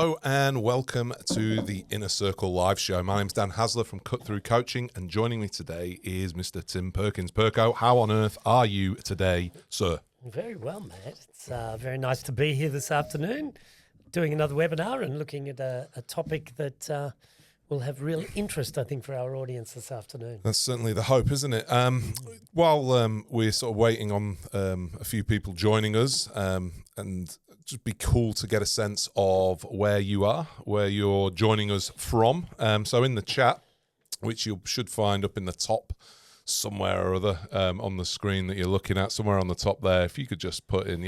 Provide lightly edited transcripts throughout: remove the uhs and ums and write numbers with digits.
Hello and welcome to the Inner Circle live show. My name's Dan Haesler from Cut Through Coaching, and joining me today is Mr. Tim Perkins. Perko, how on earth are you today, sir? Very well, Matt. It's very nice to be here this afternoon, doing another webinar and looking at a topic that will have real interest, I think, for our audience this afternoon. That's certainly the hope, isn't it? While we're sort of waiting on a few people joining us, and just be cool to get a sense of where you are, where you're joining us from. So in the chat, which you should find up in the top somewhere or other on the screen that you're looking at, somewhere on the top there, if you could just put in,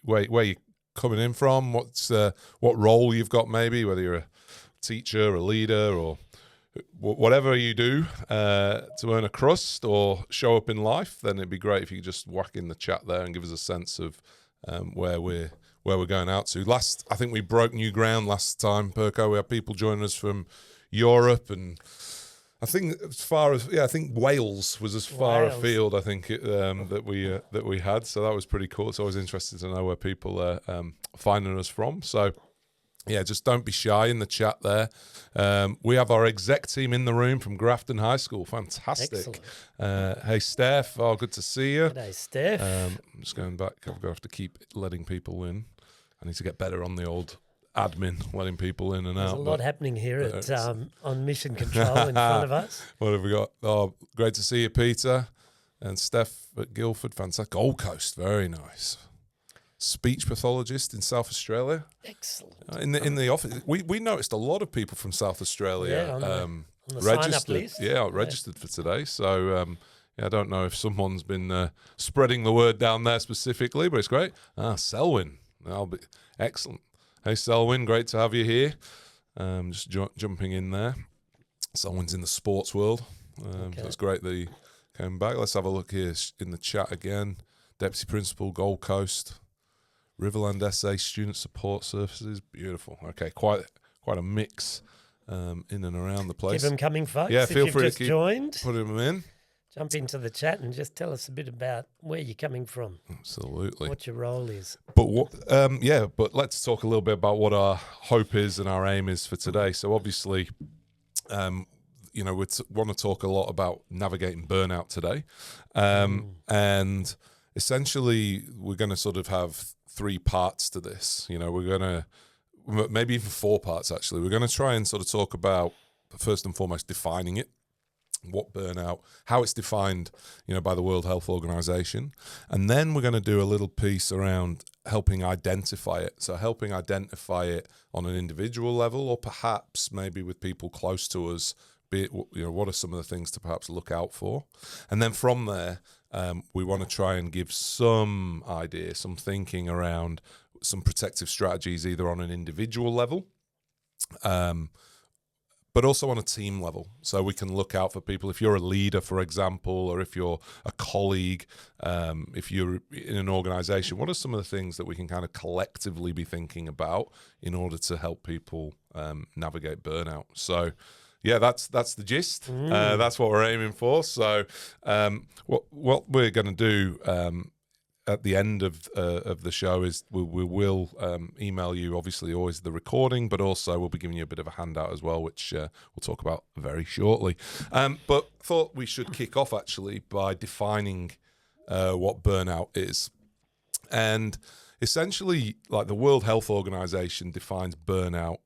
where you're coming in from, what role you've got maybe, whether you're a teacher, a leader, or whatever you do to earn a crust or show up in life, then it'd be great if you could just whack in the chat there and give us a sense of where we're going out to. I think we broke new ground last time, Perko. We had people joining us from Europe, and I think as far as I think Wales was as far afield. I think that we had, so that was pretty cool. It's always interesting to know where people are finding us from. So yeah, just don't be shy in the chat there. We have our exec team in the room from Grafton High School. Fantastic. Hey, Steph. Oh, good to see you. G'day, Steph. I'm just going back. I'm going to have to keep letting people in. I need to get better on the old admin, letting people in and out. There's a lot happening here at on Mission Control in front of us. What have we got? Oh, great to see you, Peter. And Steph at Guildford. Fantastic. Gold Coast. Very nice. Speech pathologist in South Australia. Excellent. In the office, we noticed a lot of people from South Australia on the registered. sign-up list. Registered for today. So I don't know if someone's been spreading the word down there specifically, but it's great. Selwyn, that'll be excellent. Hey, Selwyn, great to have you here. Just jumping in there. Selwyn's in the sports world, so it's great that he came back. Let's have a look here in the chat again. Deputy Principal, Gold Coast. Riverland SA Student Support Services, beautiful. Okay, quite a mix in and around the place. Keep them coming, folks. Yeah, feel free to joined, put them in. Jump into the chat and just tell us a bit about where you're coming from. Absolutely. What your role is. But but let's talk a little bit about what our hope is and our aim is for today. So obviously, we want to talk a lot about navigating burnout today, and essentially we're going to sort of have 3 parts to this. We're going to, maybe even 4 parts actually. We're going to try and sort of talk about, first and foremost, defining it, what burnout, how it's defined, by the World Health Organization. And then we're going to do a little piece around helping identify it. So helping identify it on an individual level, or perhaps maybe with people close to us, be it, what are some of the things to perhaps look out for? And then from there, we want to try and give some idea, some thinking around some protective strategies, either on an individual level, but also on a team level. So we can look out for people. If you're a leader, for example, or if you're a colleague, if you're in an organization, what are some of the things that we can kind of collectively be thinking about in order to help people navigate burnout? So yeah, that's the gist. That's what we're aiming for. So what we're going to do at the end of the show is we will email you, obviously, always the recording, but also we'll be giving you a bit of a handout as well, which we'll talk about very shortly. But thought we should kick off actually by defining what burnout is. And essentially, like the World Health Organization defines burnout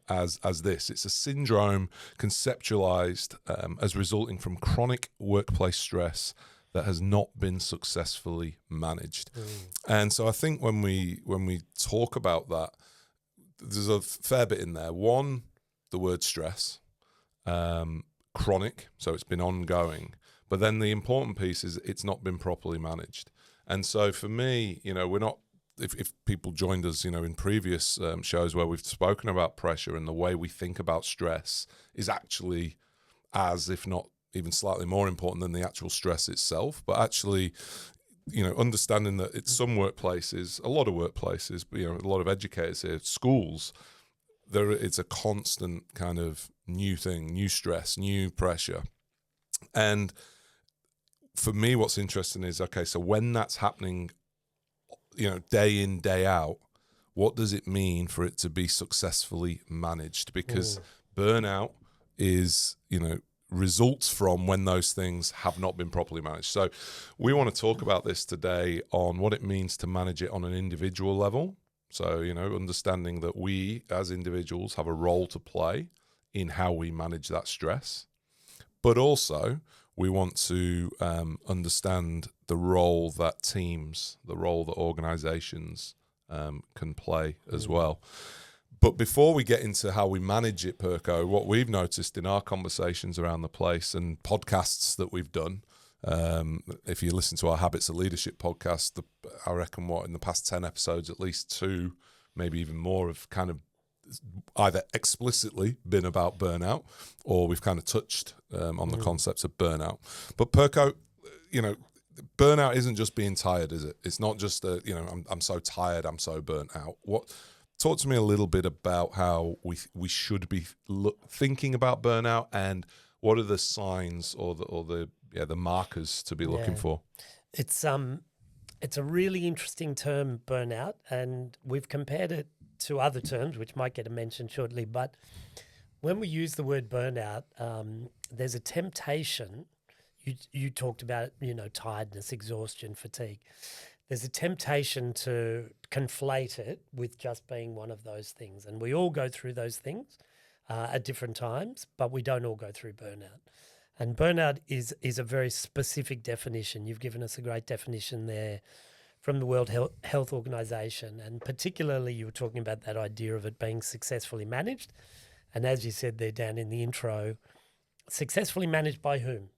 as this. It's a syndrome conceptualized as resulting from chronic workplace stress that has not been successfully managed. And so I think when we talk about that, there's a fair bit in there. One, the word stress, chronic, so it's been ongoing. But then the important piece is it's not been properly managed. And so for me, we're not, if people joined us, in previous shows where we've spoken about pressure, and the way we think about stress is actually as, if not even slightly more important than the actual stress itself. But actually, understanding that it's some workplaces, a lot of workplaces, but, a lot of educators here, schools, it's a constant kind of new thing, new stress, new pressure. And for me, what's interesting is, okay, so when that's happening, day in, day out, what does it mean for it to be successfully managed? Because burnout is, results from when those things have not been properly managed. So we want to talk about this today on what it means to manage it on an individual level. So, understanding that we as individuals have a role to play in how we manage that stress. But also we want to understand the role that teams, the role that organizations can play as well. But before we get into how we manage it, Perko, what we've noticed in our conversations around the place and podcasts that we've done, if you listen to our Habits of Leadership podcast, I reckon in the past 10 episodes, at least 2, maybe even more, have kind of either explicitly been about burnout or we've kind of touched on the concepts of burnout. But Perko, burnout isn't just being tired, is it? It's not just I'm so tired, I'm so burnt out. Talk to me a little bit about how we should be thinking about burnout, and what are the signs or the markers to be looking for? It's a really interesting term, burnout, and we've compared it to other terms, which might get a mention shortly. But when we use the word burnout, there's a temptation. You talked about, tiredness, exhaustion, fatigue. There's a temptation to conflate it with just being one of those things. And we all go through those things at different times, but we don't all go through burnout. And burnout is a very specific definition. You've given us a great definition there from the World Health Organization. And particularly you were talking about that idea of it being successfully managed. And as you said there, Dan, in the intro, successfully managed by whom?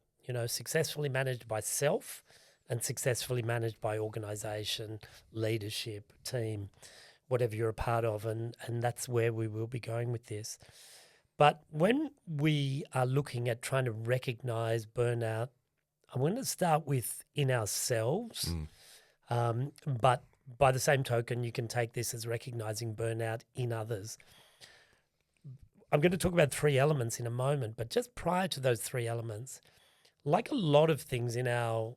Successfully managed by self and successfully managed by organization, leadership, team, whatever you're a part of. And that's where we will be going with this. But when we are looking at trying to recognize burnout, I'm going to start with in ourselves. But by the same token, you can take this as recognizing burnout in others. I'm going to talk about 3 elements in a moment, but just prior to those 3 elements, like a lot of things in our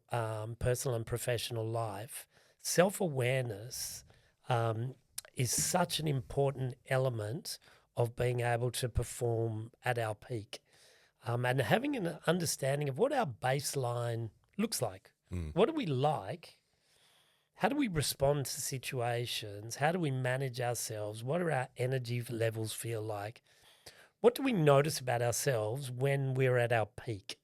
personal and professional life, self-awareness is such an important element of being able to perform at our peak, and having an understanding of what our baseline looks like. What do we like? How do we respond to situations? How do we manage ourselves? What do our energy levels feel like? What do we notice about ourselves when we're at our peak?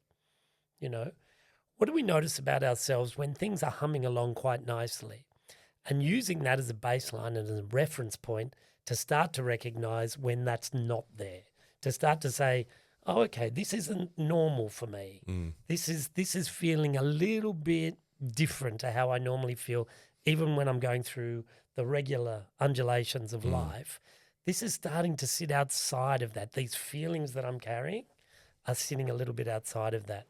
What do we notice about ourselves when things are humming along quite nicely? And using that as a baseline and as a reference point to start to recognize when that's not there, to start to say, oh, okay, this isn't normal for me. This is feeling a little bit different to how I normally feel, even when I'm going through the regular undulations of life. This is starting to sit outside of that. These feelings that I'm carrying are sitting a little bit outside of that.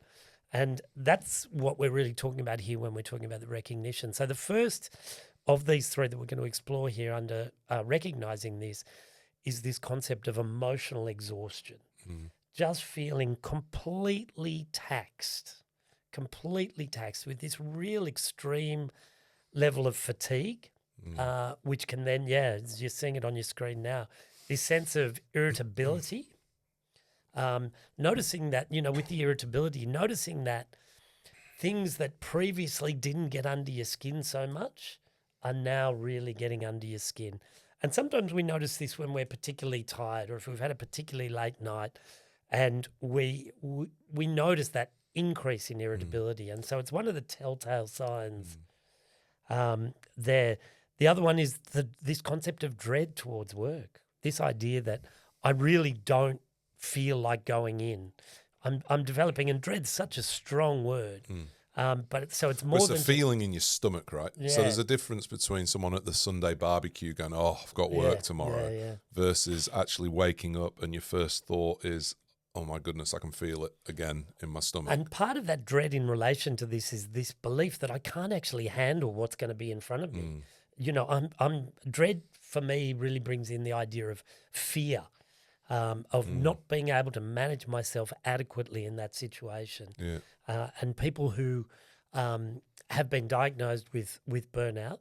And that's what we're really talking about here when we're talking about the recognition. So the first of these 3 that we're going to explore here under recognizing this is this concept of emotional exhaustion. Just feeling completely taxed with this real extreme level of fatigue, which can then, you're seeing it on your screen now, this sense of irritability. Noticing that, with the irritability, noticing that things that previously didn't get under your skin so much are now really getting under your skin. And sometimes we notice this when we're particularly tired or if we've had a particularly late night, and we notice that increase in irritability. And so it's one of the telltale signs there. The other one is this concept of dread towards work, this idea that I really don't feel like going in. I'm developing, and dread's such a strong word. But it's more it's than a feeling in your stomach, right? Yeah. So there's a difference between someone at the Sunday barbecue going, oh, I've got work tomorrow, versus actually waking up and your first thought is, oh my goodness, I can feel it again in my stomach. And part of that dread in relation to this is this belief that I can't actually handle what's going to be in front of me. Dread for me really brings in the idea of fear. Of not being able to manage myself adequately in that situation. And people who have been diagnosed with burnout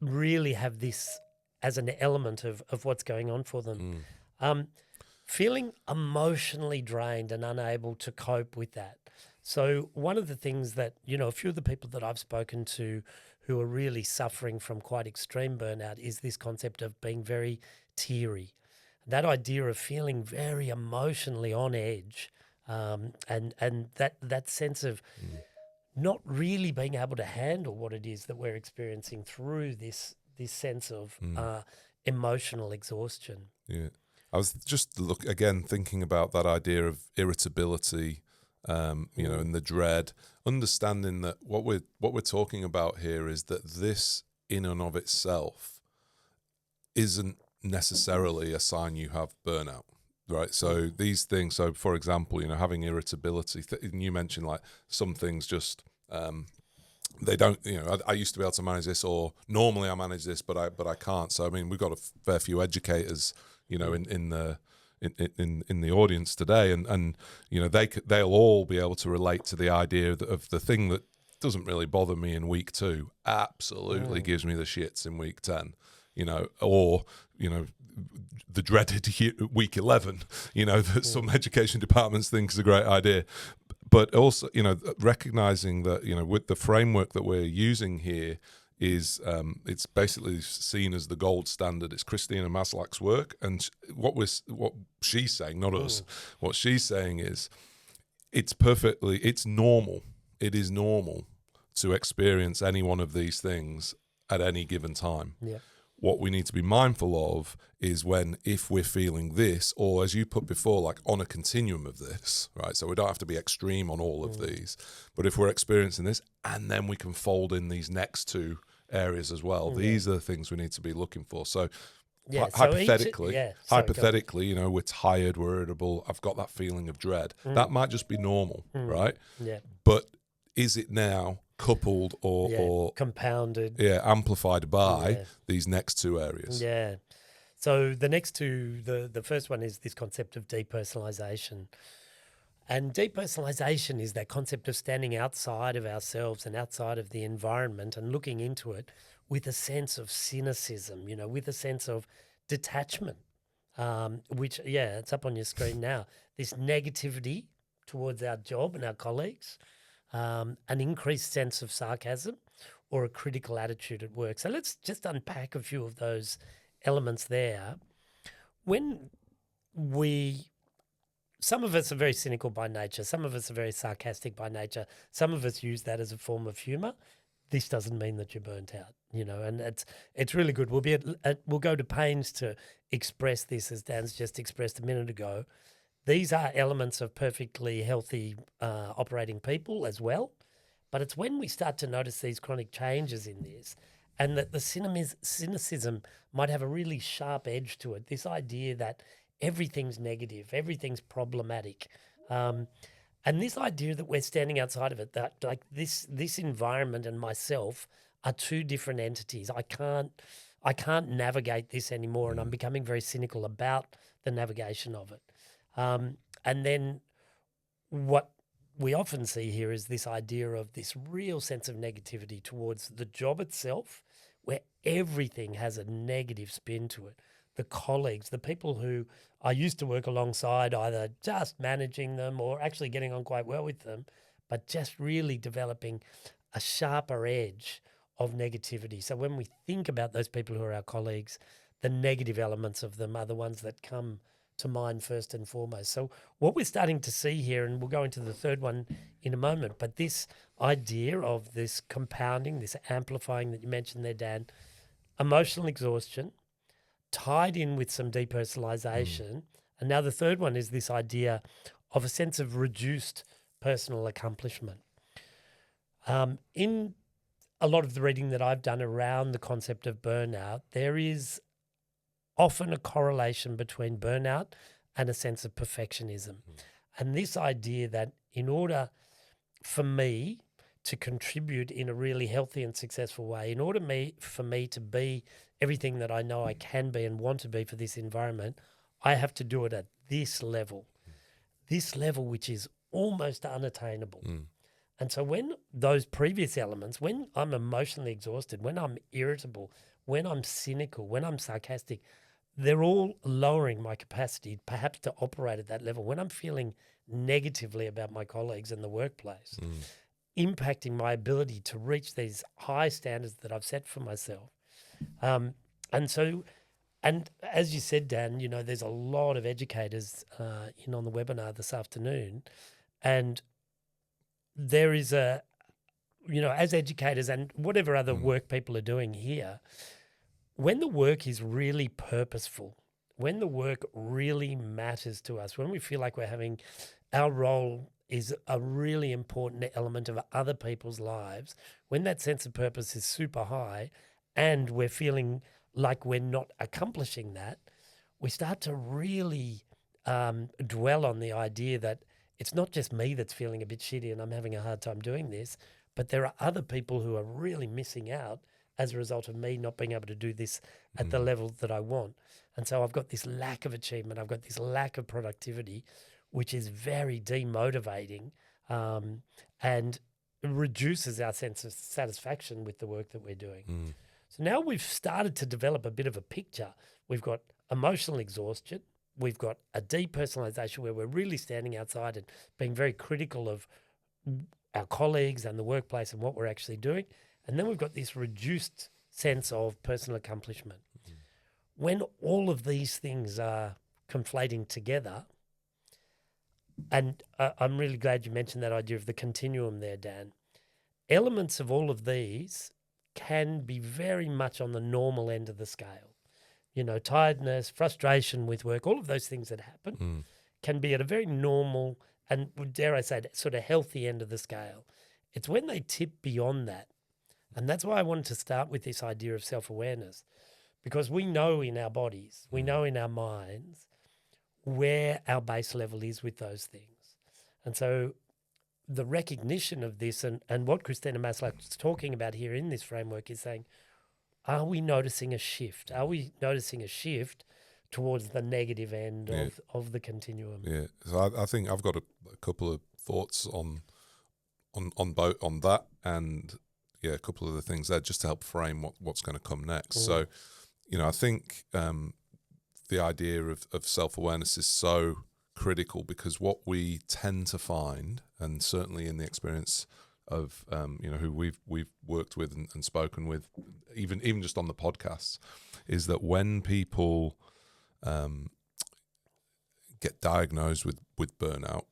really have this as an element of what's going on for them. Feeling emotionally drained and unable to cope with that. So one of the things that, a few of the people that I've spoken to who are really suffering from quite extreme burnout is this concept of being very teary. That idea of feeling very emotionally on edge, and that sense of not really being able to handle what it is that we're experiencing through this sense of emotional exhaustion. Yeah. I was just thinking about that idea of irritability, and the dread, understanding that what we're talking about here is that this in and of itself isn't necessarily a sign you have burnout, right? So these things, so for example, having irritability, you mentioned like some things just they don't, I used to be able to manage this, or normally I manage this, but I can't. So I mean, we've got a fair few educators, in the audience today, and they'll all be able to relate to the idea of the thing that doesn't really bother me in week 2 absolutely gives me the shits in week 10, or the dreaded week 11, that some education departments think is a great idea. But also, recognizing that, with the framework that we're using here is it's basically seen as the gold standard. It's Christina Maslach's work, and what she's saying, not us, what she's saying is it's normal. It is normal to experience any one of these things at any given time. Yeah. What we need to be mindful of is if we're feeling this, or as you put before, like on a continuum of this, right? So we don't have to be extreme on all of these, but if we're experiencing this, and then we can fold in these next 2 areas as well. These are the things we need to be looking for. So hypothetically, we're tired, we're irritable, I've got that feeling of dread. That might just be normal, right? Yeah. But is it now coupled or compounded, amplified by these next 2 areas? Yeah. So the next 2, the first one is this concept of depersonalization. And depersonalization is that concept of standing outside of ourselves and outside of the environment and looking into it with a sense of cynicism, with a sense of detachment, which, it's up on your screen now. This negativity towards our job and our colleagues, an increased sense of sarcasm or a critical attitude at work. So let's just unpack a few of those elements there. Some of us are very cynical by nature. Some of us are very sarcastic by nature. Some of us use that as a form of humour. This doesn't mean that you're burnt out, and it's really good. We'll go to pains to express this, as Dan's just expressed a minute ago. These are elements of perfectly healthy operating people as well. But it's when we start to notice these chronic changes in this, and that the cynicism might have a really sharp edge to it, this idea that everything's negative, everything's problematic. And this idea that we're standing outside of it, that like this environment and myself are 2 different entities. I can't navigate this anymore, and I'm becoming very cynical about the navigation of it. And then what we often see here is this idea of this real sense of negativity towards the job itself, where everything has a negative spin to it. The colleagues, the people who I used to work alongside, either just managing them or actually getting on quite well with them, but just really developing a sharper edge of negativity. So when we think about those people who are our colleagues, the negative elements of them are the ones that come to mind first and foremost. So what we're starting to see here, and we'll go into the third one in a moment, but this idea of this compounding, this amplifying that you mentioned there, Dan, emotional exhaustion, tied in with some depersonalization. And now the third one is this idea of a sense of reduced personal accomplishment. In a lot of the reading that I've done around the concept of burnout, there is often a correlation between burnout and a sense of perfectionism. And this idea that in order for me to contribute in a really healthy and successful way, in order for me to be everything that I know I can be and want to be for this environment, I have to do it at this level which is almost unattainable. And so when those previous elements, when I'm emotionally exhausted, when I'm irritable, when I'm cynical, when I'm sarcastic, they're all lowering my capacity perhaps to operate at that level. When I'm feeling negatively about my colleagues in the workplace, impacting my ability to reach these high standards that I've set for myself. And so, and as you said, Dan, you know, there's a lot of educators in on the webinar this afternoon, and there is a, you know, as educators and whatever other work people are doing here, when the work is really purposeful, when the work really matters to us, when we feel like we're having our role is a really important element of other people's lives, when that sense of purpose is super high and we're feeling like we're not accomplishing that, we start to really dwell on the idea that it's not just me that's feeling a bit shitty and I'm having a hard time doing this, but there are other people who are really missing out as a result of me not being able to do this at the level that I want. And so I've got this lack of achievement, I've got this lack of productivity, which is very demotivating and reduces our sense of satisfaction with the work that we're doing. So now we've started to develop a bit of a picture. We've got emotional exhaustion. We've got a depersonalization where we're really standing outside and being very critical of our colleagues and the workplace and what we're actually doing. And then we've got this reduced sense of personal accomplishment. When all of these things are conflating together, and I'm really glad you mentioned that idea of the continuum there, Dan. Elements of all of these can be very much on the normal end of the scale. You know, tiredness, frustration with work, all of those things that happen can be at a very normal and, dare I say, sort of healthy end of the scale. It's when they tip beyond that. And that's why I wanted to start with this idea of self-awareness, because we know in our bodies, we know in our minds where our base level is with those things. And so the recognition of this and what Christina Maslach is talking about here in this framework is saying, are we noticing a shift? Are we noticing a shift towards the negative end of the continuum? Yeah, so I think I've got a couple of thoughts on both on that, and a couple of the things there just to help frame what's going to come next. So, you know, I think the idea of self-awareness is so critical, because what we tend to find, and certainly in the experience of you know, who we've worked with and spoken with, even just on the podcasts, is that when people get diagnosed with burnout,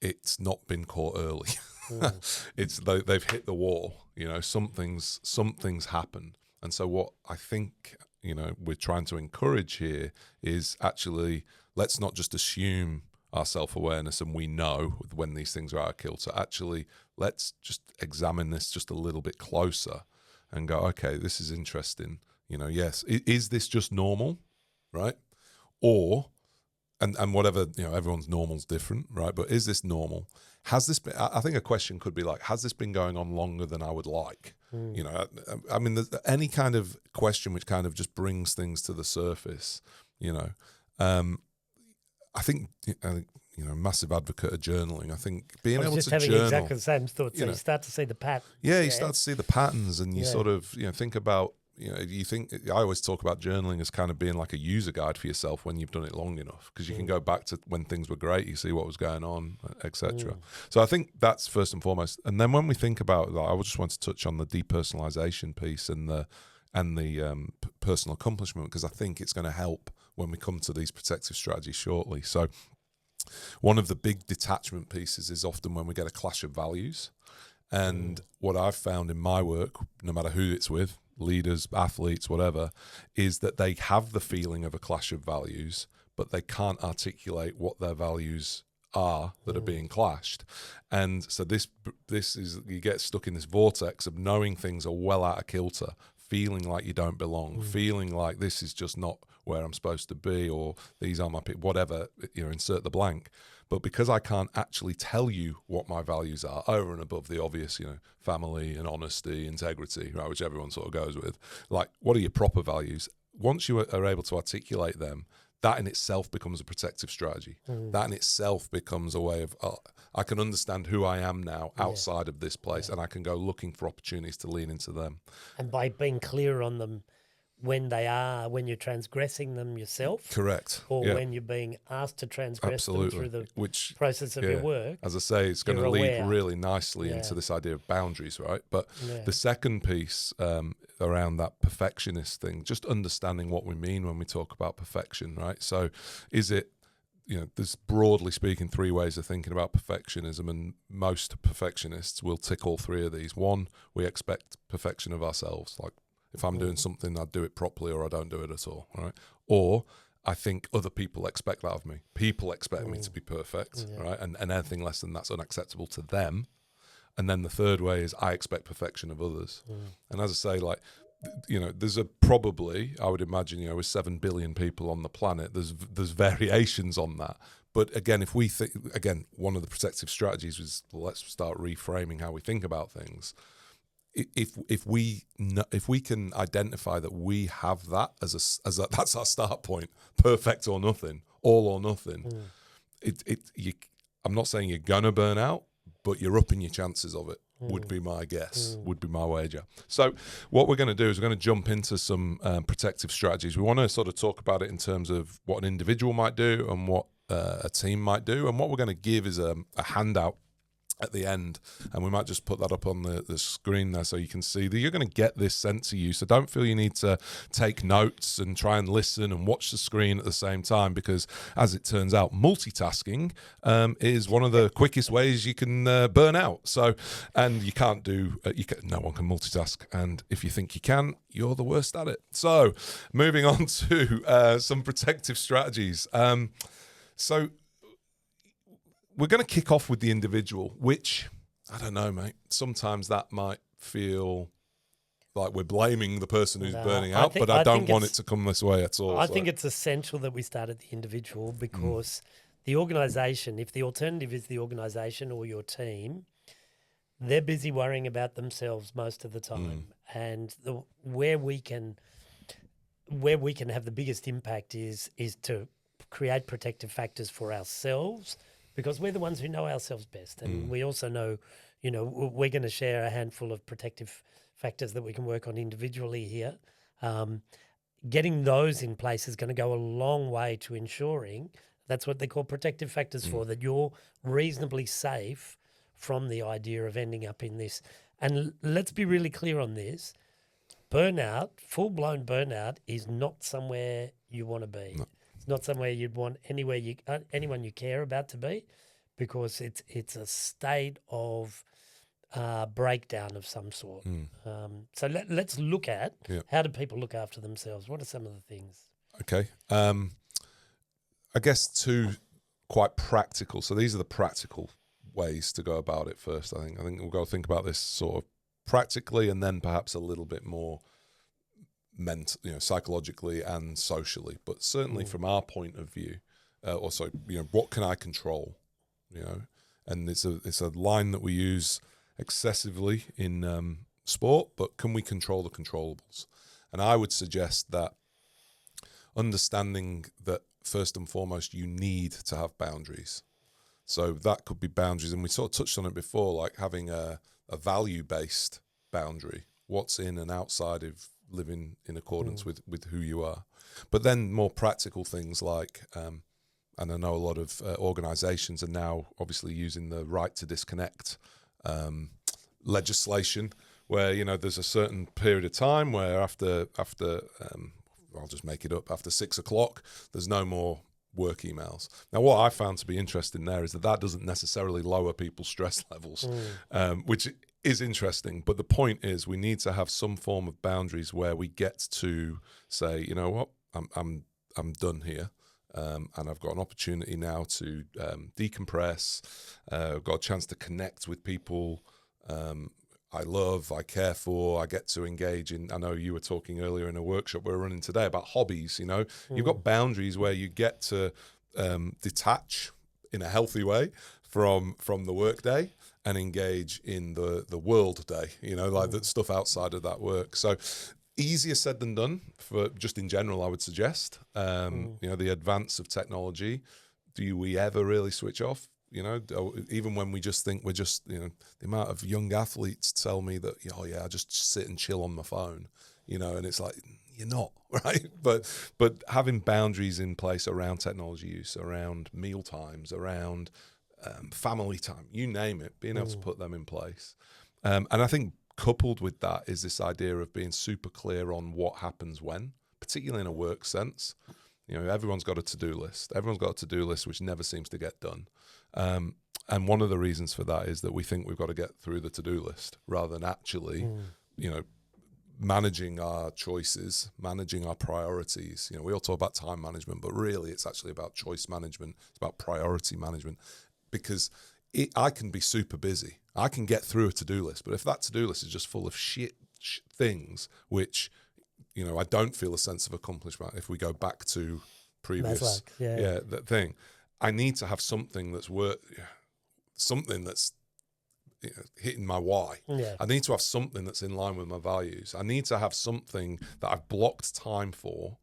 it's not been caught early. It's they've hit the wall. You know, something's happened. And so what I think, you know, we're trying to encourage here is actually, let's not just assume our self-awareness and we know when these things are out of kilter. Actually, let's just examine this just a little bit closer and go, okay, this is interesting. You know, yes, is this just normal, right? Or, and whatever, you know, everyone's normal's different, right? But is this normal? Has this been, I think a question could be like, has this been going on longer than I would like? You know, I mean, any kind of question which kind of just brings things to the surface, you know. I think, you know, massive advocate of journaling. I think being able to journal. I was just having exactly the same thoughts. So you start to see the pattern. Yeah, you start to see the patterns, and you sort of, you know, think about, you know, you think, I always talk about journaling as kind of being like a user guide for yourself when you've done it long enough, because you can go back to when things were great, you see what was going on, etc. So I think that's first and foremost. And then when we think about, like, I just want to touch on the depersonalization piece and the personal accomplishment, because I think it's going to help when we come to these protective strategies shortly. So one of the big detachment pieces is often when we get a clash of values. And what I've found in my work, no matter who it's with, leaders, athletes, whatever, is that they have the feeling of a clash of values, but they can't articulate what their values are that are being clashed. And so this is, you get stuck in this vortex of knowing things are well out of kilter, feeling like you don't belong, feeling like this is just not where I'm supposed to be, or these aren't my people, whatever, you know, insert the blank. But because I can't actually tell you what my values are, over and above the obvious, you know, family and honesty, integrity, right, which everyone sort of goes with, like, what are your proper values? Once you are able to articulate them, that in itself becomes a protective strategy. That in itself becomes a way of, I can understand who I am now outside of this place, and I can go looking for opportunities to lean into them. And by being clear on them, when you're transgressing them yourself, Correct. or Yeah. when you're being asked to transgress Absolutely. them through the Which, process of your work. as I say, it's going to you're lead aware. really nicely Yeah. into this idea of boundaries, right? But Yeah. the second piece around that perfectionist thing, just understanding what we mean when we talk about perfection, right? So is it, there's broadly speaking 3 ways of thinking about perfectionism, and most perfectionists will tick all 3 of these. One, we expect perfection of ourselves. Like, if I'm doing something, I do it properly or I don't do it at all, right? Or I think other people expect that of me. People expect me to be perfect, right? And anything less than that's unacceptable to them. And then the third way is I expect perfection of others. And as I say, like, there's probably, I would imagine, with 7 billion people on the planet, there's variations on that. But again, if we think, one of the protective strategies was, let's start reframing how we think about things. If we can identify that we have that as that's our start point, perfect or nothing, all or nothing. I'm not saying you're gonna burn out, but you're upping your chances of it. Would be my guess. Would be my wager. So what we're going to do is we're going to jump into some protective strategies. We want to sort of talk about it in terms of what an individual might do and what a team might do, and what we're going to give is a handout at the end, and we might just put that up on the screen there so you can see that you're going to get this sent to you. So don't feel you need to take notes and try and listen and watch the screen at the same time, because as it turns out, multitasking is one of the quickest ways you can burn out. So, and you can't do, no one can multitask, and if you think you can, you're the worst at it. So moving on to some protective strategies. So we're going to kick off with the individual, which, I don't know, mate. Sometimes that might feel like we're blaming the person who's burning out, but I don't want it to come this way at all. I think it's essential that we start at the individual, because the organisation, if the alternative is the organisation or your team, they're busy worrying about themselves most of the time. And where we can have the biggest impact is to create protective factors for ourselves, because we're the ones who know ourselves best. And we also know, we're going to share a handful of protective factors that we can work on individually here. Getting those in place is going to go a long way to ensuring, that's what they call protective factors for, that you're reasonably safe from the idea of ending up in this. And let's be really clear on this. Burnout, full-blown burnout, is not somewhere you want to be. No. It's not somewhere you'd want anyone you care about to be, because it's a state of breakdown of some sort. So let's look at how do people look after themselves? What are some of the things? Okay. I guess 2 quite practical. So these are the practical ways to go about it first, I think. We'll go think about this sort of practically, and then perhaps a little bit more psychologically and socially, but certainly from our point of view, also, what can I control? And it's a line that we use excessively in sport, but can we control the controllables? And I would suggest that understanding that first and foremost, you need to have boundaries. So that could be boundaries, and we sort of touched on it before, like having a value-based boundary. What's in and outside of living in accordance with who you are. But then more practical things like, and I know a lot of organizations are now obviously using the right to disconnect legislation, where, there's a certain period of time where after I'll just make it up, after 6 o'clock, there's no more work emails. Now, what I found to be interesting there is that doesn't necessarily lower people's stress levels, which is interesting. But the point is, we need to have some form of boundaries where we get to say, you know what, I'm done here, and I've got an opportunity now to decompress. I've got a chance to connect with people I love, I care for, I get to engage in. I know you were talking earlier in a workshop we were running today about hobbies. You've got boundaries where you get to detach in a healthy way from the work day and engage in the world day, like the stuff outside of that work. So easier said than done, for just in general, I would suggest. The advance of technology, do we ever really switch off? Even when we just think we're just, the amount of young athletes tell me that, I just sit and chill on my phone, and it's like, you're not, right? But having boundaries in place around technology use, around meal times, around family time, you name it, being able to put them in place. And I think coupled with that is this idea of being super clear on what happens when, particularly in a work sense. Everyone's got a to-do list. Everyone's got a to-do list which never seems to get done. And one of the reasons for that is that we think we've got to get through the to-do list rather than actually, managing our choices, managing our priorities. We all talk about time management, but really it's actually about choice management. It's about priority management, because I can be super busy. I can get through a to-do list, but if that to-do list is just full of shit things, which, I don't feel a sense of accomplishment. If we go back to previous, that thing, I need to have something that's something that's hitting my why. Yeah. I need to have something that's in line with my values. I need to have something that I've blocked time for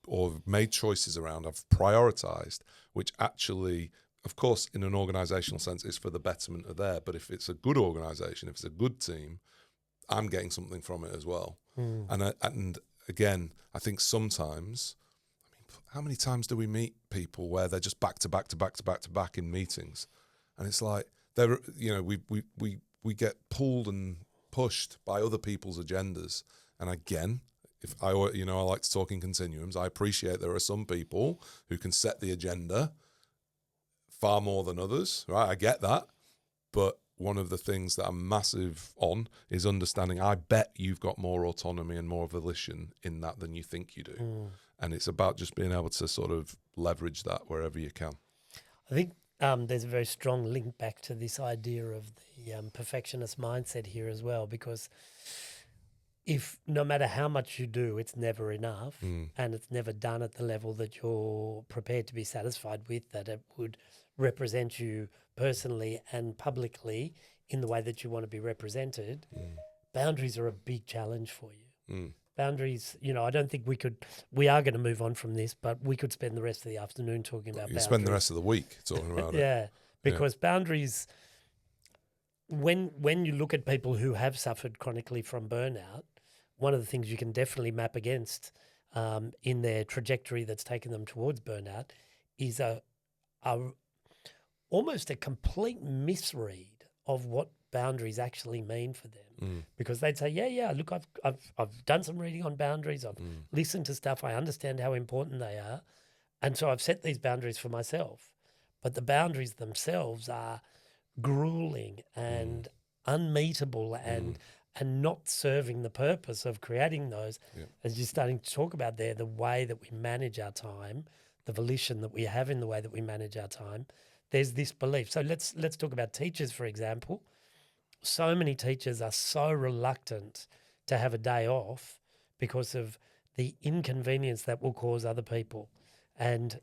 or made choices around, I've prioritized, which actually, of course, in an organizational sense, is for the betterment of there. But if it's a good organization, if it's a good team, I'm getting something from it as well. And again, I think sometimes, how many times do we meet people where they're just back to back to back to back to back in meetings? And it's like, we get pulled and pushed by other people's agendas. And again, I like to talk in continuums. I appreciate there are some people who can set the agenda far more than others, right? I get that. But one of the things that I'm massive on is understanding, I bet you've got more autonomy and more volition in that than you think you do. And it's about just being able to sort of leverage that wherever you can. I think there's a very strong link back to this idea of the perfectionist mindset here as well, because if no matter how much you do, it's never enough and it's never done at the level that you're prepared to be satisfied with, that it would represent you personally and publicly in the way that you want to be represented, boundaries are a big challenge for you. Boundaries, I don't think we are going to move on from this, but we could spend the rest of the afternoon talking about boundaries. Spend the rest of the week talking about it. Yeah, because boundaries, when you look at people who have suffered chronically from burnout, one of the things you can definitely map against in their trajectory that's taken them towards burnout is almost a complete misread of what boundaries actually mean for them, because they'd say, look, I've done some reading on boundaries, I've listened to stuff, I understand how important they are, and so I've set these boundaries for myself. But the boundaries themselves are grueling and unmeetable and not serving the purpose of creating those. As you're starting to talk about there, the way that we manage our time, the volition that we have in the way that we manage our time, there's this belief. So let's talk about teachers, for example. So many teachers are so reluctant to have a day off because of the inconvenience that will cause other people. And,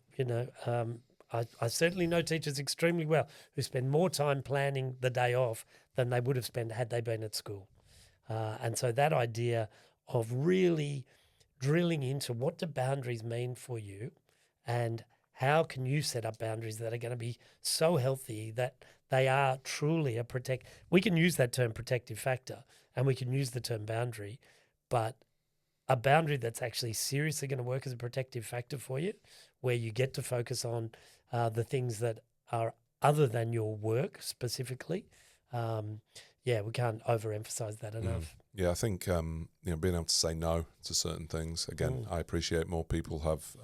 I certainly know teachers extremely well who spend more time planning the day off than they would have spent had they been at school. And so that idea of really drilling into what do boundaries mean for you and how can you set up boundaries that are going to be so healthy that they are truly a we can use that term protective factor and we can use the term boundary, but a boundary that's actually seriously going to work as a protective factor for you, where you get to focus on the things that are other than your work specifically. We can't overemphasize that enough. Yeah, I think being able to say no to certain things. Again, I appreciate more people have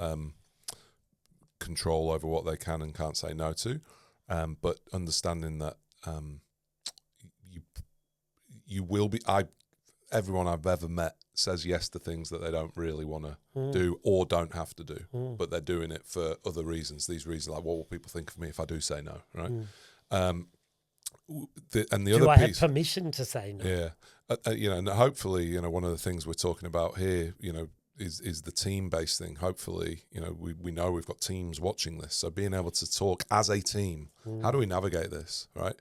control over what they can and can't say no to, but understanding that you will be. Everyone I've ever met says yes to things that they don't really want to do or don't have to do, but they're doing it for other reasons. These reasons, like, what will people think of me if I do say no, right? Do I have permission to say no? Yeah, and hopefully, one of the things we're talking about here, is the team-based thing. Hopefully, we know we've got teams watching this, so being able to talk as a team, how do we navigate this, right?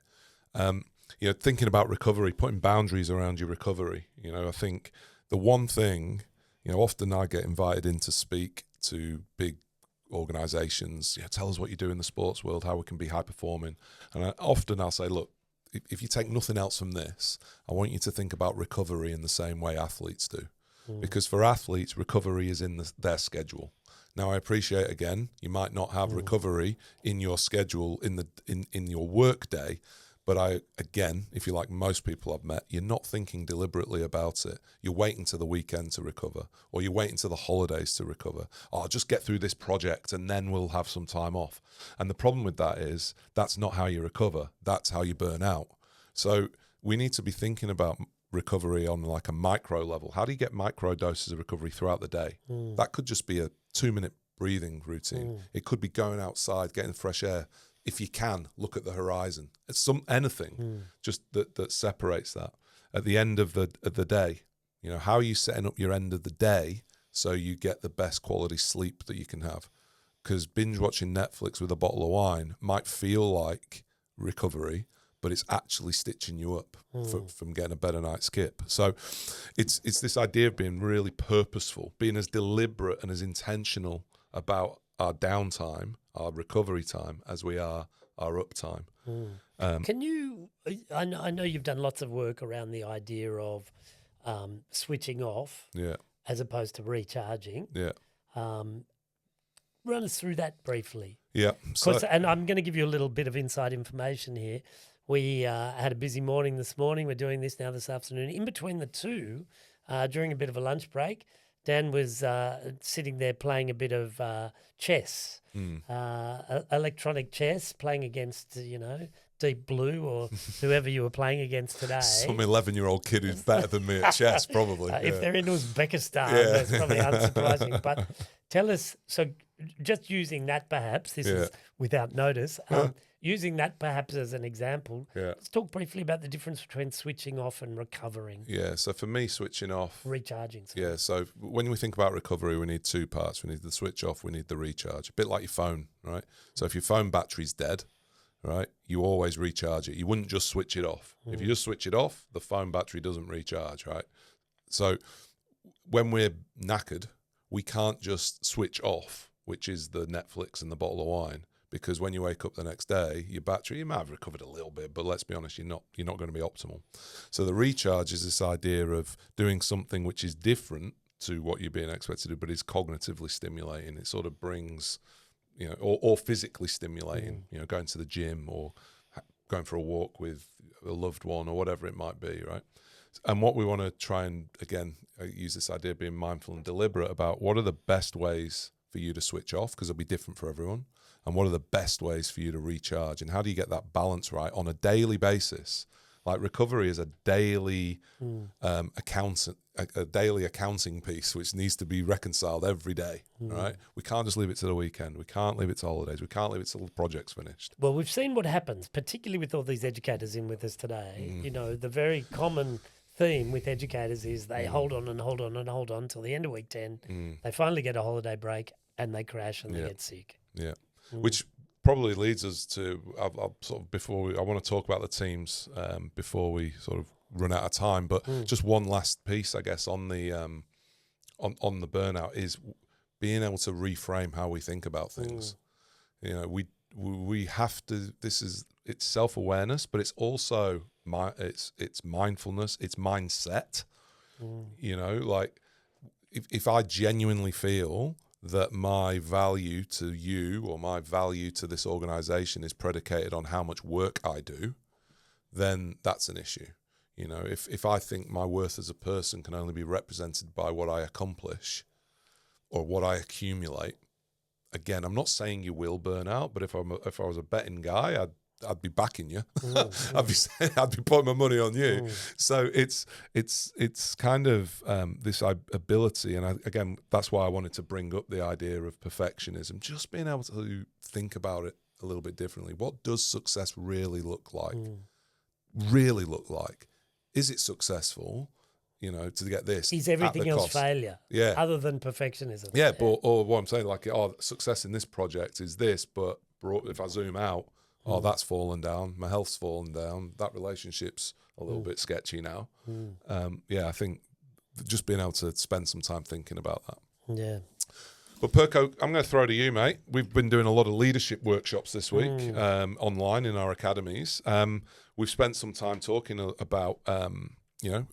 Thinking about recovery, putting boundaries around your recovery. I think the one thing, often I get invited in to speak to big organizations, tell us what you do in the sports world, how we can be high performing. And I'll say, look, if you take nothing else from this, I want you to think about recovery in the same way athletes do. because for athletes, recovery is in their schedule. Now, I appreciate, again, you might not have recovery in your schedule in your work day, but again, if you're like most people I've met, you're not thinking deliberately about it. You're waiting to the weekend to recover, or you're waiting to the holidays to recover. Oh, I'll just get through this project and then we'll have some time off. And the problem with that is that's not how you recover. That's how you burn out. So we need to be thinking about recovery on like a micro level. How do you get micro doses of recovery throughout the day? That could just be a 2-minute breathing routine. It could be going outside, getting fresh air. If you can, look at the horizon. It's anything just that separates that. At the end of the day, how are you setting up your end of the day so you get the best quality sleep that you can have? Because binge watching Netflix with a bottle of wine might feel like recovery, but it's actually stitching you up from getting a better night's skip. So it's this idea of being really purposeful, being as deliberate and as intentional about our downtime, our recovery time, as we are our uptime. Can you, I know you've done lots of work around the idea of switching off as opposed to recharging. Run us through that briefly. Yeah. And I'm going to give you a little bit of inside information here. We had a busy morning this morning. We're doing this now this afternoon. In between the two, during a bit of a lunch break, Dan was sitting there playing a bit of chess, electronic chess, playing against, Deep Blue or whoever you were playing against today. Some 11-year-old kid who's better than me at chess, probably. If they're in Uzbekistan, that's probably unsurprising. But tell us, so just using that perhaps, this is without notice, using that perhaps as an example, let's talk briefly about the difference between switching off and recovering. Yeah, so for me, switching off. Recharging. Yeah, so when we think about recovery, we need two parts. We need the switch off, we need the recharge. A bit like your phone, right? So if your phone battery's dead, right, you always recharge it. You wouldn't just switch it off. If you just switch it off, the phone battery doesn't recharge, right? So when we're knackered, we can't just switch off, which is the Netflix and the bottle of wine, because when you wake up the next day, your battery, you might have recovered a little bit, but let's be honest, you're not going to be optimal. So the recharge is this idea of doing something which is different to what you're being expected to do, but is cognitively stimulating. It sort of brings, or physically stimulating, going to the gym or going for a walk with a loved one or whatever it might be, right? And what we want to try and, again, use this idea of being mindful and deliberate about what are the best ways for you to switch off, because it'll be different for everyone, and what are the best ways for you to recharge, and how do you get that balance right on a daily basis? Like recovery is a daily a daily accounting piece which needs to be reconciled every day, right? We can't just leave it to the weekend. We can't leave it to holidays. We can't leave it till the project's finished. Well, we've seen what happens, particularly with all these educators in with us today. The very common theme with educators is they hold on and hold on and hold on till the end of week 10. They finally get a holiday break and they crash and they get sick. Yeah, which probably leads us to, I'll sort of I want to talk about the teams before we sort of run out of time, but just one last piece, I guess, on the on the burnout is being able to reframe how we think about things. We have to. It's self-awareness, but it's also it's mindfulness, it's mindset. Like if I genuinely feel that my value to you or my value to this organization is predicated on how much work I do, then that's an issue. If I think my worth as a person can only be represented by what I accomplish or what I accumulate, again, I'm not saying you will burn out, but if I was a betting guy, I'd be backing you. I'd be putting my money on you. So it's kind of this ability, and again, that's why I wanted to bring up the idea of perfectionism. Just being able to think about it a little bit differently. What does success really look like? Really look like? Is it successful? To get this. Is everything else failure? Yeah. Other than perfectionism. Yeah, but or what I'm saying, like, success in this project is this, but if I zoom out, that's fallen down. My health's fallen down. That relationship's a little bit sketchy now. I think just being able to spend some time thinking about that. Yeah. But Perko, I'm going to throw to you, mate. We've been doing a lot of leadership workshops this week online in our academies. We've spent some time talking about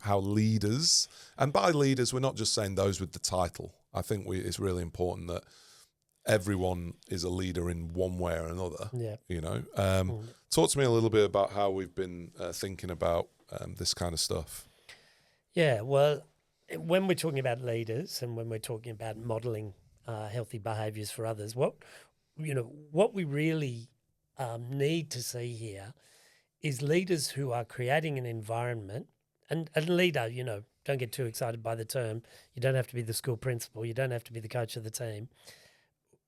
how leaders, and by leaders, we're not just saying those with the title. I think it's really important that everyone is a leader in one way or another. Yeah. Talk to me a little bit about how we've been thinking about this kind of stuff. Yeah, well, when we're talking about leaders and when we're talking about modelling healthy behaviours for others, what we really need to see here is leaders who are creating an environment, and a leader, don't get too excited by the term. You don't have to be the school principal. You don't have to be the coach of the team.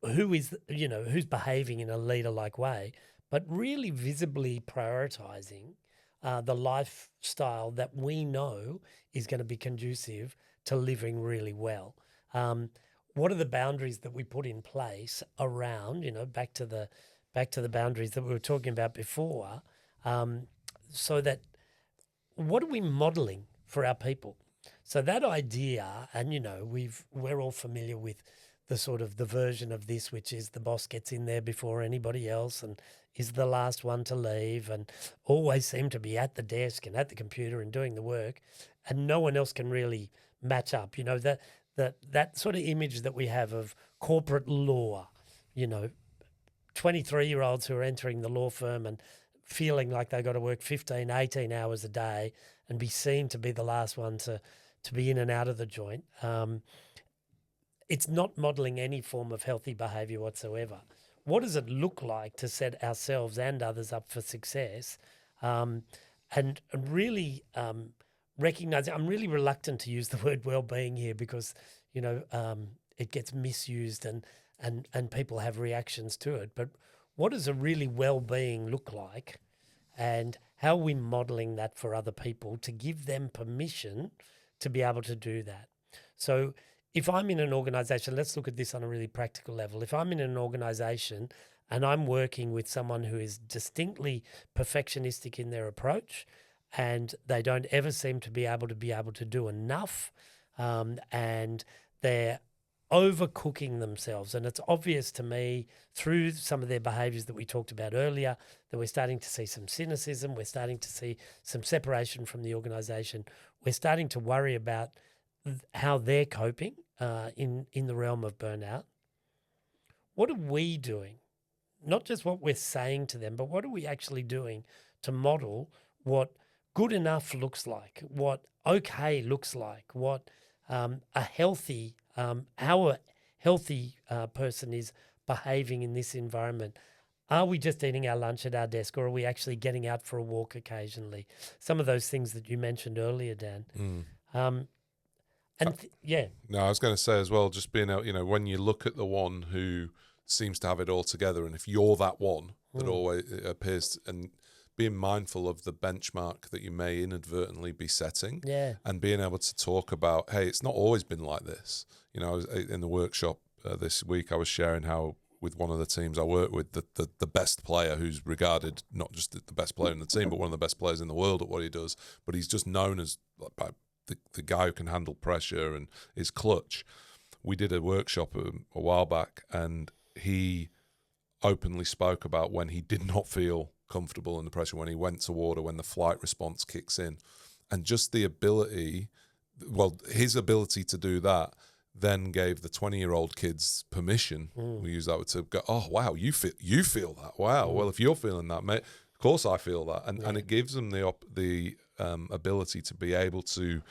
Who's behaving in a leader-like way, but really visibly prioritising the lifestyle that we know is going to be conducive to living really well. What are the boundaries that we put in place around, back to the boundaries that we were talking about before, so that what are we modelling for our people? So that idea, and we're all familiar with the sort of the version of this, which is the boss gets in there before anybody else and is the last one to leave and always seem to be at the desk and at the computer and doing the work, and no one else can really match up. That sort of image that we have of corporate law, 23-year-olds who are entering the law firm and feeling like they've got to work 15, 18 hours a day and be seen to be the last one to be in and out of the joint. It's not modelling any form of healthy behaviour whatsoever. What does it look like to set ourselves and others up for success? And really recognising, I'm really reluctant to use the word well-being here because, it gets misused and people have reactions to it. But what does a really well-being look like, and how are we modelling that for other people to give them permission to be able to do that? So if I'm in an organisation, let's look at this on a really practical level. If I'm in an organisation and I'm working with someone who is distinctly perfectionistic in their approach and they don't ever seem to be able to do enough, and they're overcooking themselves, and it's obvious to me through some of their behaviours that we talked about earlier that we're starting to see some cynicism, we're starting to see some separation from the organisation, we're starting to worry about how they're coping in the realm of burnout. What are we doing? Not just what we're saying to them, but what are we actually doing to model what good enough looks like, what okay looks like, what a healthy, how a healthy person is behaving in this environment? Are we just eating our lunch at our desk, or are we actually getting out for a walk occasionally? Some of those things that you mentioned earlier, Dan. No, I was going to say as well, just being out, when you look at the one who seems to have it all together, and if you're that one that always appears, and being mindful of the benchmark that you may inadvertently be setting, and being able to talk about, hey, it's not always been like this. In the workshop this week, I was sharing how with one of the teams I work with, the best player, who's regarded not just the best player in the team, but one of the best players in the world at what he does, but he's just known as by the guy who can handle pressure and is clutch. We did a workshop a while back, and he openly spoke about when he did not feel comfortable in the pressure, when he went to water, when the flight response kicks in, and just the ability, his ability to do that then gave the 20-year-old kids permission. We use that to go, oh wow, you feel that. Wow, well, if you're feeling that, mate, of course I feel that, and it gives them the ability to be able to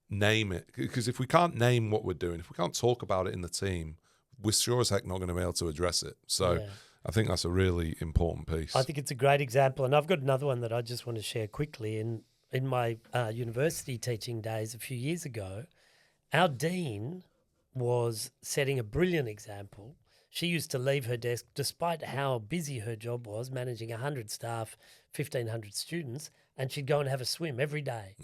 name it, because if we can't name what we're doing, if we can't talk about it in the team, we're sure as heck not going to be able to address it. So I think that's a really important piece. I think it's a great example, and I've got another one that I just want to share quickly. In my university teaching days a few years ago, our dean was setting a brilliant example. She used to leave her desk, despite how busy her job was, managing 100 staff, 1,500 students, and she'd go and have a swim every day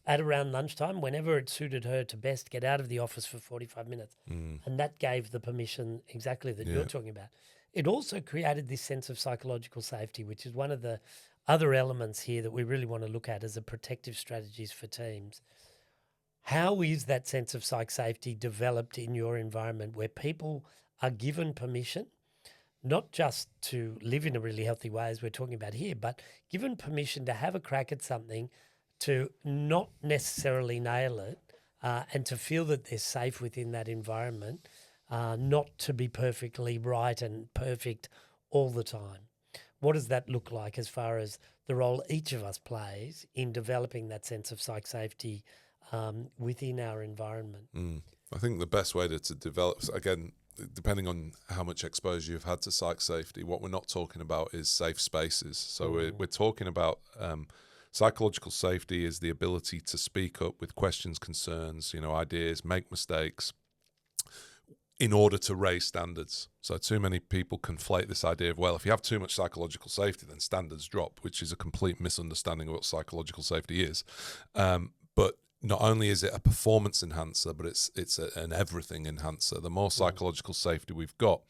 at around lunchtime, whenever it suited her to best get out of the office for 45 minutes. And that gave the permission exactly that you're talking about. It also created this sense of psychological safety, which is one of the other elements here that we really want to look at as a protective strategies for teams. How is that sense of psych safety developed in your environment where people are given permission, not just to live in a really healthy way as we're talking about here, but given permission to have a crack at something, to not necessarily nail it and to feel that they're safe within that environment, not to be perfectly right and perfect all the time. What does that look like as far as the role each of us plays in developing that sense of psych safety within our environment? I think the best way to develop, again, depending on how much exposure you've had to psych safety, what we're not talking about is safe spaces. So we're talking about psychological safety is the ability to speak up with questions, concerns, ideas, make mistakes in order to raise standards. So too many people conflate this idea of, well, if you have too much psychological safety, then standards drop, which is a complete misunderstanding of what psychological safety is. But not only is it a performance enhancer, but it's an everything enhancer. The more psychological safety we've got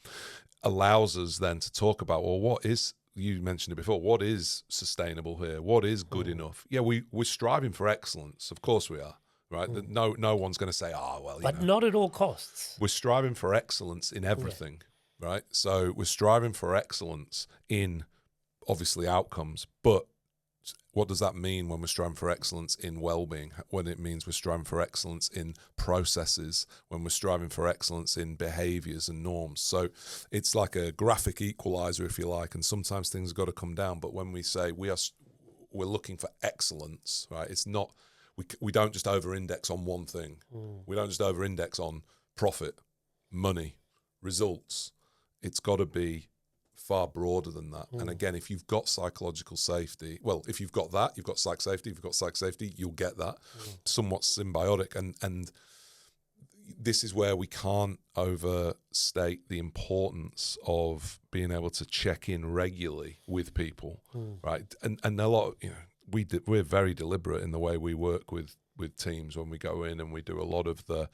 allows us then to talk about, well, what is, you mentioned it before, what is sustainable here? What is good enough? Yeah, we're striving for excellence. Of course we are, right? No one's going to say, but not at all costs. We're striving for excellence in everything, right? So we're striving for excellence in, obviously, outcomes, but what does that mean when we're striving for excellence in well-being? When it means we're striving for excellence in processes, when we're striving for excellence in behaviors and norms. So it's like a graphic equalizer, if you like, and sometimes things have got to come down. But when we say we're looking for excellence, right? It's not, we don't just over-index on one thing. We don't just over-index on profit, money, results. It's got to be far broader than that. And again, if you've got psychological safety, well, if you've got that, you've got psych safety. If you've got psych safety, you'll get that. Somewhat symbiotic. And this is where we can't overstate the importance of being able to check in regularly with people, right? And a lot, we're very deliberate in the way we work with teams when we go in, and we do a lot of the,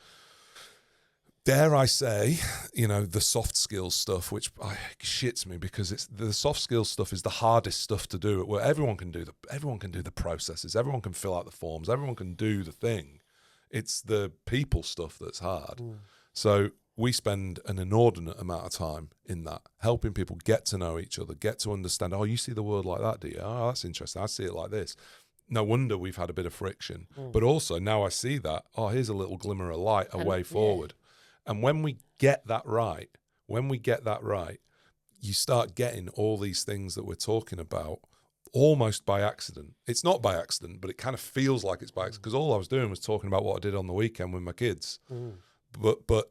dare I say, the soft skills stuff, which shits me, because it's the soft skills stuff is the hardest stuff to do. Where everyone can do the processes, everyone can fill out the forms, everyone can do the thing. It's the people stuff that's hard. So we spend an inordinate amount of time in that, helping people get to know each other, get to understand. Oh, you see the world like that, do you? Oh, that's interesting. I see it like this. No wonder we've had a bit of friction. But also now I see that. Oh, here's a little glimmer of light, a way forward. And when we get that right, you start getting all these things that we're talking about almost by accident. It's not by accident, but it kind of feels like it's by accident, because all I was doing was talking about what I did on the weekend with my kids. But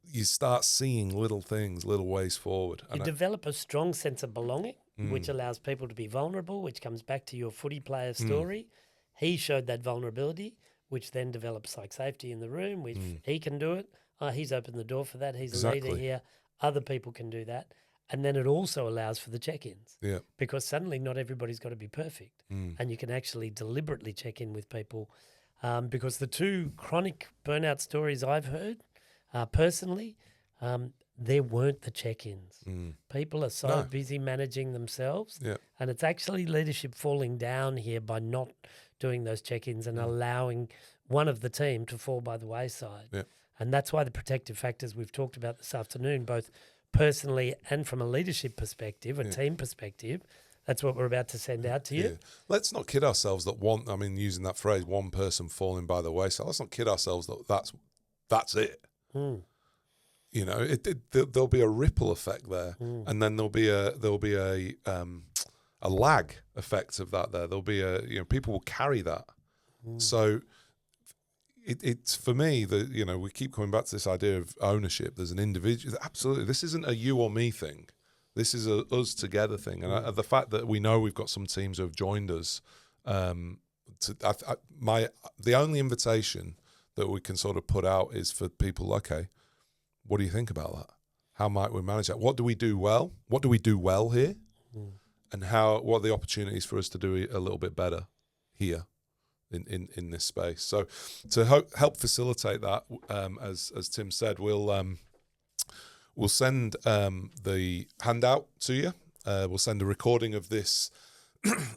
you start seeing little things, little ways forward. You develop a strong sense of belonging, which allows people to be vulnerable, which comes back to your footy player story. He showed that vulnerability, which then develops psych safety in the room, which he can do it. He's opened the door for that. He's a leader here. Other people can do that. And then it also allows for the check-ins. Yeah. Because suddenly not everybody's got to be perfect. And you can actually deliberately check in with people. Because the two chronic burnout stories I've heard personally, there weren't the check-ins. People are so busy managing themselves. And it's actually leadership falling down here by not doing those check-ins and allowing one of the team to fall by the wayside. And that's why the protective factors we've talked about this afternoon, both personally and from a leadership perspective, a team perspective, that's what we're about to send out to you. Let's not kid ourselves that using that phrase, one person falling by the wayside, let's not kid ourselves that that's it. There'll be a ripple effect there, and then there'll be a lag effect of that there. There'll be people will carry that. So it's for me that we keep coming back to this idea of ownership. There's an individual. Absolutely, this isn't a you or me thing. This is a us together thing. And the fact that we know we've got some teams who have joined us, the only invitation that we can sort of put out is for people. Okay, what do you think about that? How might we manage that? What do we do well? What do we do well here? And what are the opportunities for us to do a little bit better here in this space? So to help facilitate that, as Tim said, we'll send the handout to you. We'll send a recording of this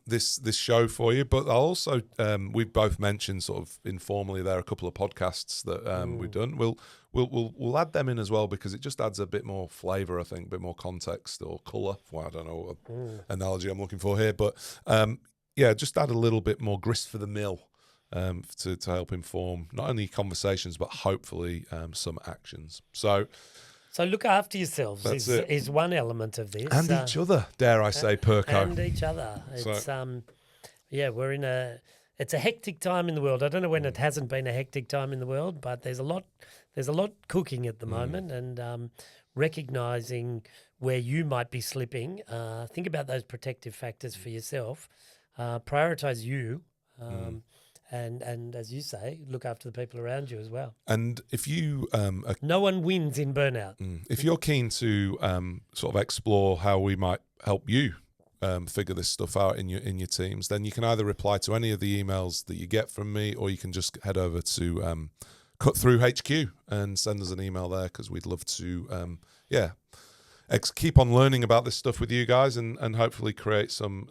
this show for you. But I'll also we've both mentioned sort of informally there are a couple of podcasts that we've done. We'll add them in as well, because it just adds a bit more flavour, I think, a bit more context or colour. Well, I don't know what analogy I'm looking for here, but just add a little bit more grist for the mill to help inform not only conversations but hopefully some actions. So look after yourselves is one element of this, and each other. Dare I say, Perko, and each other. It's we're in it's a hectic time in the world. I don't know when it hasn't been a hectic time in the world, but there's a lot cooking at the moment, and recognizing where you might be slipping. Think about those protective factors for yourself. Prioritize you, and as you say, look after the people around you as well. And if you no one wins in burnout. If you're keen to sort of explore how we might help you figure this stuff out in your teams, then you can either reply to any of the emails that you get from me, or you can just head over to Cut Through HQ and send us an email there, because we'd love to keep on learning about this stuff with you guys, and hopefully create some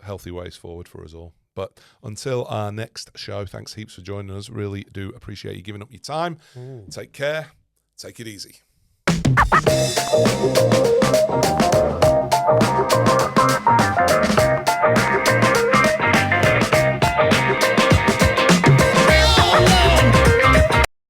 healthy ways forward for us all. But until our next show, thanks heaps for joining us. Really do appreciate you giving up your time. Take care. Take it easy.